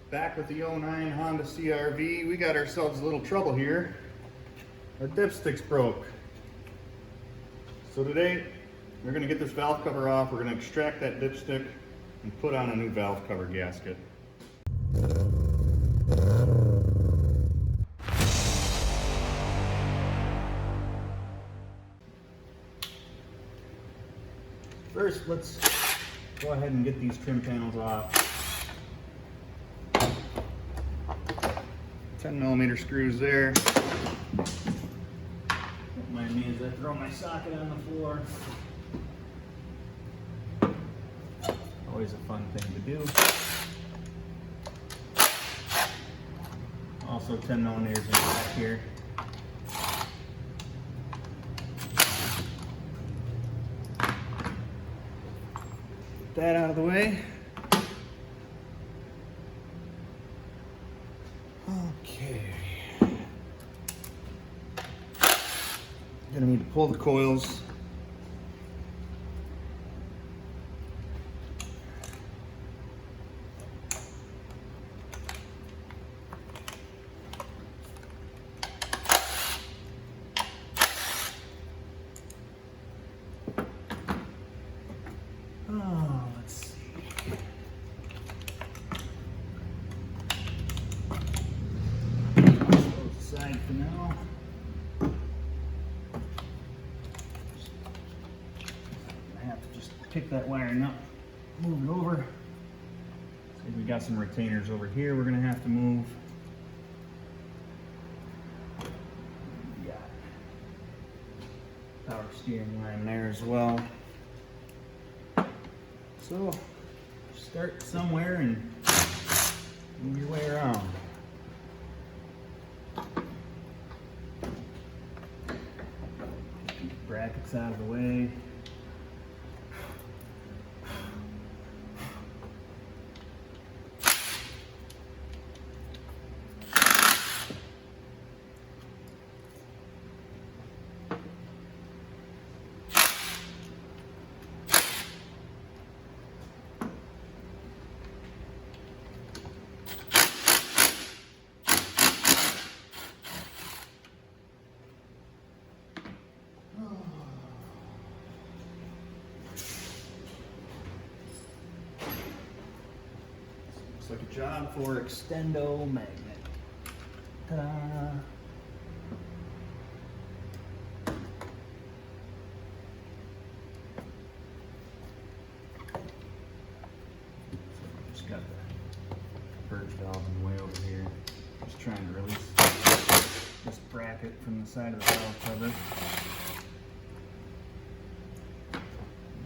Back with the '09 Honda CR-V. We got ourselves a little trouble here. Our dipstick's broke. So today, we're gonna get this valve cover off. We're gonna extract that dipstick and put on a new valve cover gasket. First, let's go ahead and get these trim panels off. 10mm screws there. Don't mind me as I throw my socket on the floor. Always a fun thing to do. Also 10mm in the back here. Get that out of the way. Okay. Gonna need to pull the coils. Let's see. Aside for now. I have to just pick that wiring up, move it over. So we got some retainers over here we're gonna have to move. We got power steering line there as well. So start somewhere and move your way around. Brackets out of the way. Looks like a job for extendo magnet. Ta-da! Just got the purge valve in the way over here. Just trying to release this bracket from the side of the valve cover.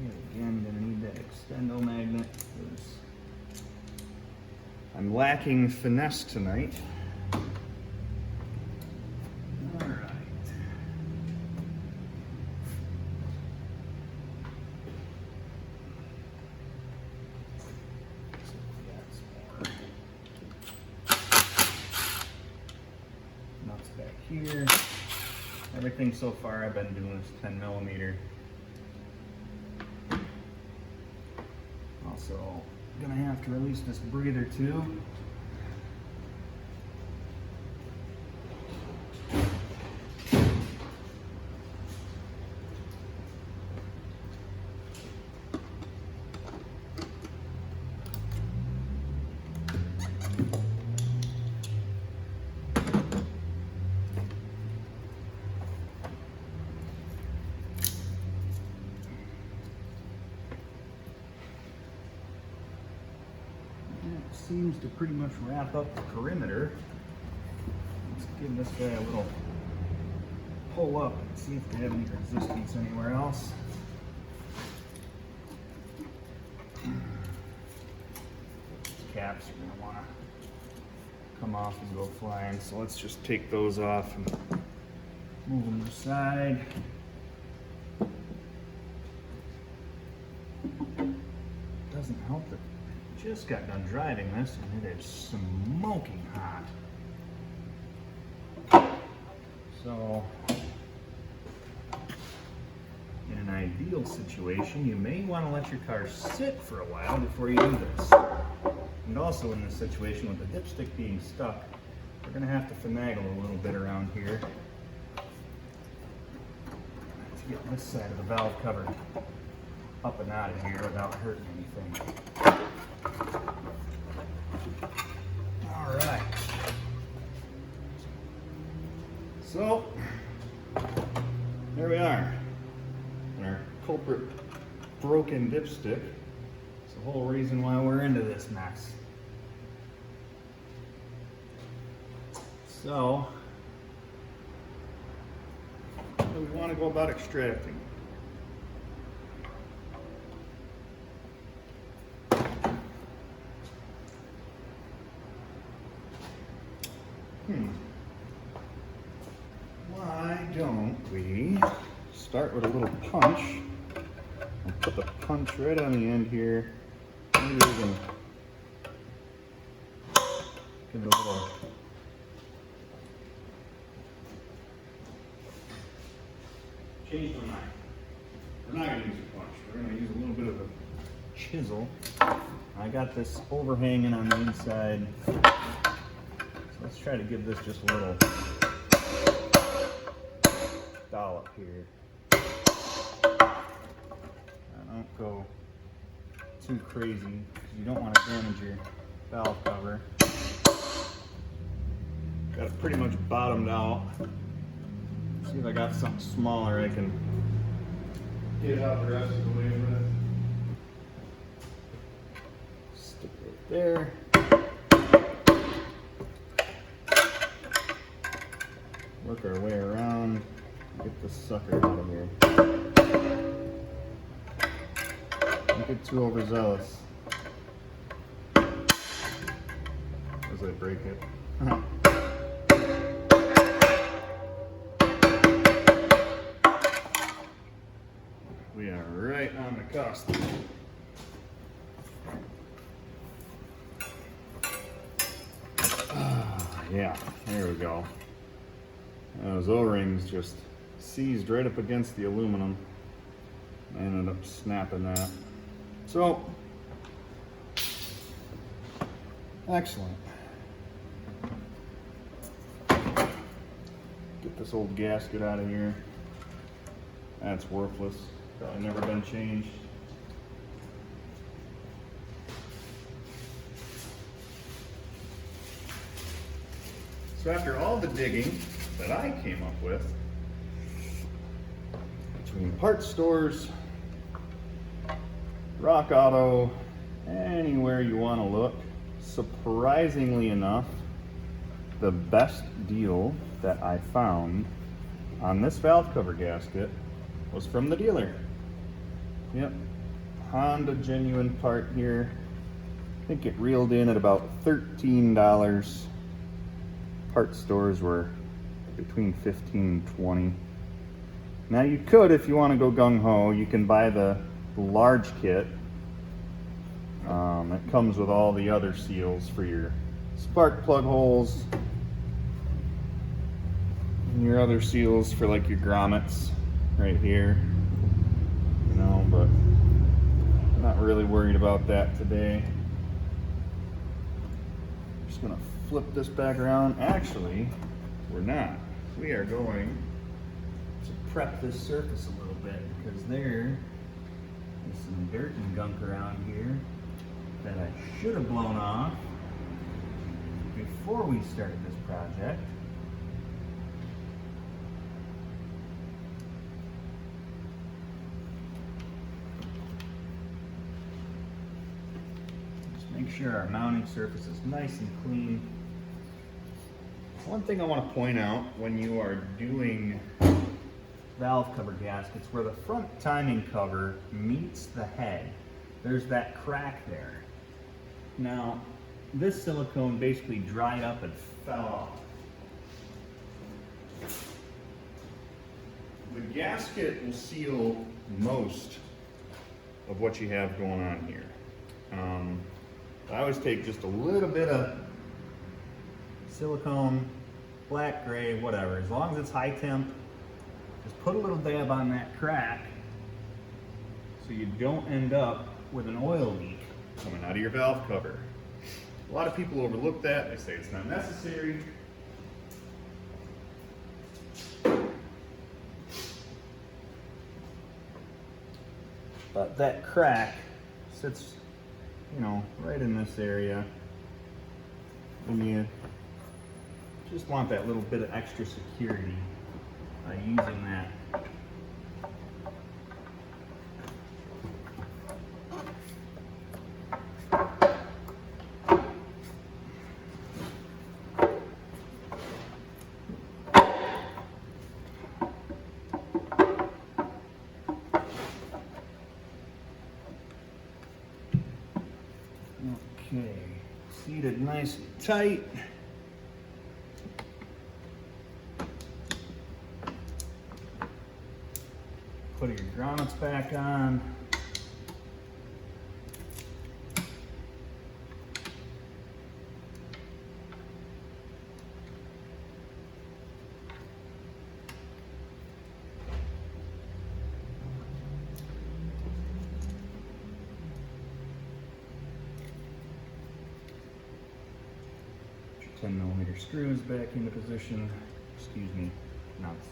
And again, gonna need that extendo magnet. I'm lacking finesse tonight. All right. So we got some more nuts back here. Everything so far I've been doing is 10mm. Also, gonna have to release this breather too. Seems to pretty much wrap up the perimeter. Let's give this guy a little pull up and see if they have any resistance anywhere else. These caps are going to want to come off and go flying, so let's just take those off and move them aside. Doesn't help that just got done driving this and it is smoking hot. So in an ideal situation, you may want to let your car sit for a while before you do this. And also in this situation with the dipstick being stuck, we're going to have to finagle a little bit around here to get this side of the valve cover up and out of here without hurting anything. All right. So, there we are. Our culprit broken dipstick. It's the whole reason why we're into this mess. So, how do we want to go about extracting? Why don't we start with a little punch and put the punch right on the end here. Maybe we can give it a little change my mind. We're not going to use a punch. We're going to use a little bit of a chisel. I got this overhanging on the inside. So let's try to give this just a little dollop here. Don't go too crazy because you don't want to damage your valve cover. Got it pretty much bottomed out. See if I got something smaller I can get out the rest of the way with. Stick it there. Work our way around. Get this sucker out of here. Don't get too overzealous as I break it. We are right on the cusp. Yeah, there we go. Those O-rings just seized right up against the aluminum. I ended up snapping that. So, excellent. Get this old gasket out of here. That's worthless. Probably never been changed. So after all the digging that I came up with, between parts stores, Rock Auto, anywhere you want to look, surprisingly enough, the best deal that I found on this valve cover gasket was from the dealer. Yep, Honda genuine part here. I think it reeled in at about $13. Part stores were between $15 and $20. Now you could, if you want to go gung-ho, you can buy the large kit. It comes with all the other seals for your spark plug holes and your other seals for like your grommets right here. You know, but I'm not really worried about that today. Just gonna flip this back around. Actually, we're not. We are going to prep this surface a little bit because there is some dirt and gunk around here that I should have blown off before we started this project. Just make sure our mounting surface is nice and clean. One thing I want to point out when you are doing valve cover gaskets, where the front timing cover meets the head, there's that crack there. Now, this silicone basically dried up and fell off. The gasket will seal most of what you have going on here. I always take just a little bit of silicone, black, gray, whatever. As long as it's high temp, just put a little dab on that crack so you don't end up with an oil leak coming out of your valve cover. A lot of people overlook that. They say it's not necessary. But that crack sits, you know, right in this area. And you just want that little bit of extra security by using that. Okay, seated nice and tight. Put your grommets back on. Put your 10mm screws back into position. Excuse me, nuts.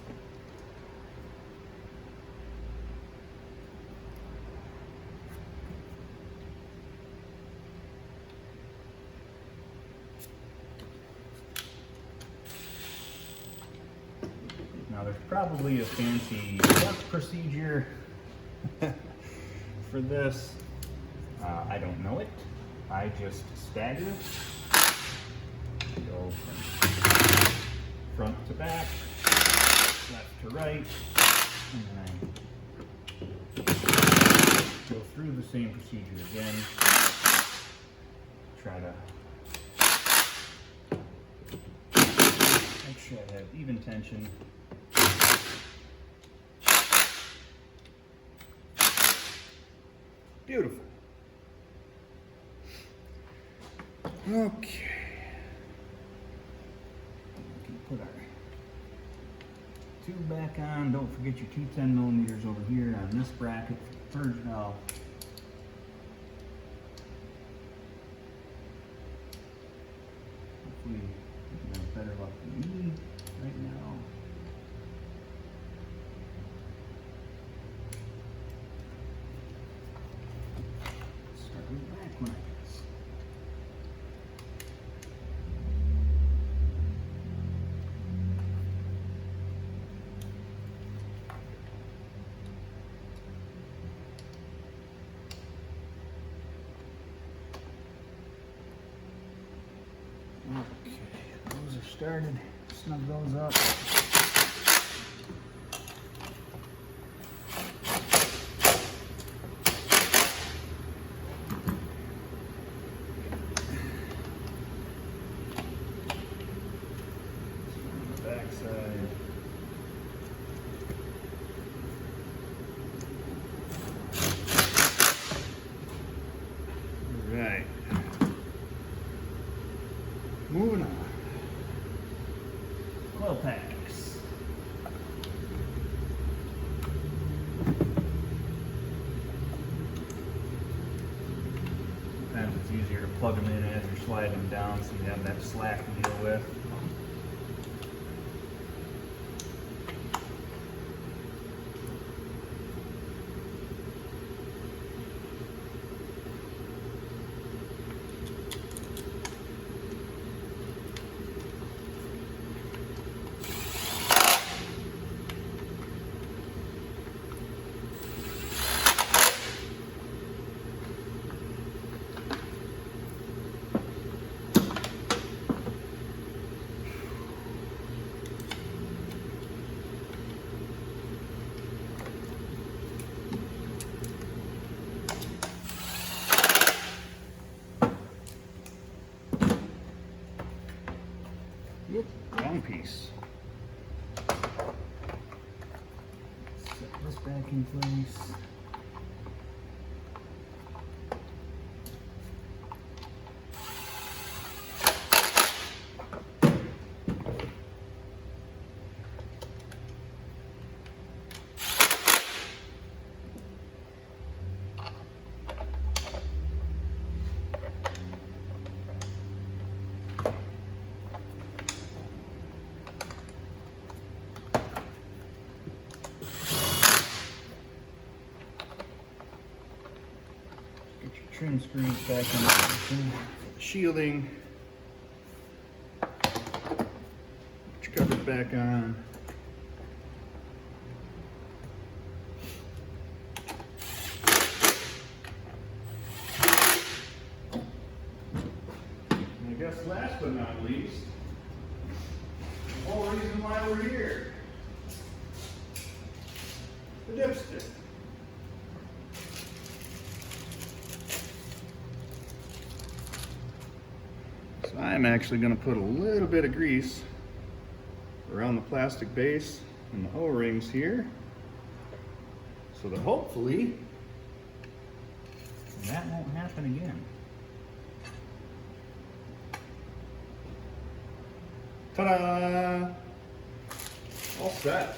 Now there's probably a fancy work procedure for this. I don't know it. I just stagger. Go from front to back, left to right, and then I go through the same procedure again. Try to make sure I have even tension. Beautiful. Okay. We can put our tube back on. Don't forget your two 10mm over here on this bracket for the purge valve. Hopefully you can have better luck than me right now. Back when I guess. Okay, those are started. Snug those up. Backside. All right. Moving on. Oil packs. Sometimes it's easier to plug them in as you're sliding them down so you have that slack to deal with. Yep, wrong piece. Set this back in place. trim screws back in position. Shielding. Put your covers back on. And I guess last but not least, the whole reason why we're here. The dipstick. So I'm actually going to put a little bit of grease around the plastic base and the O-rings here, so that hopefully That won't happen again. ta-da! All set.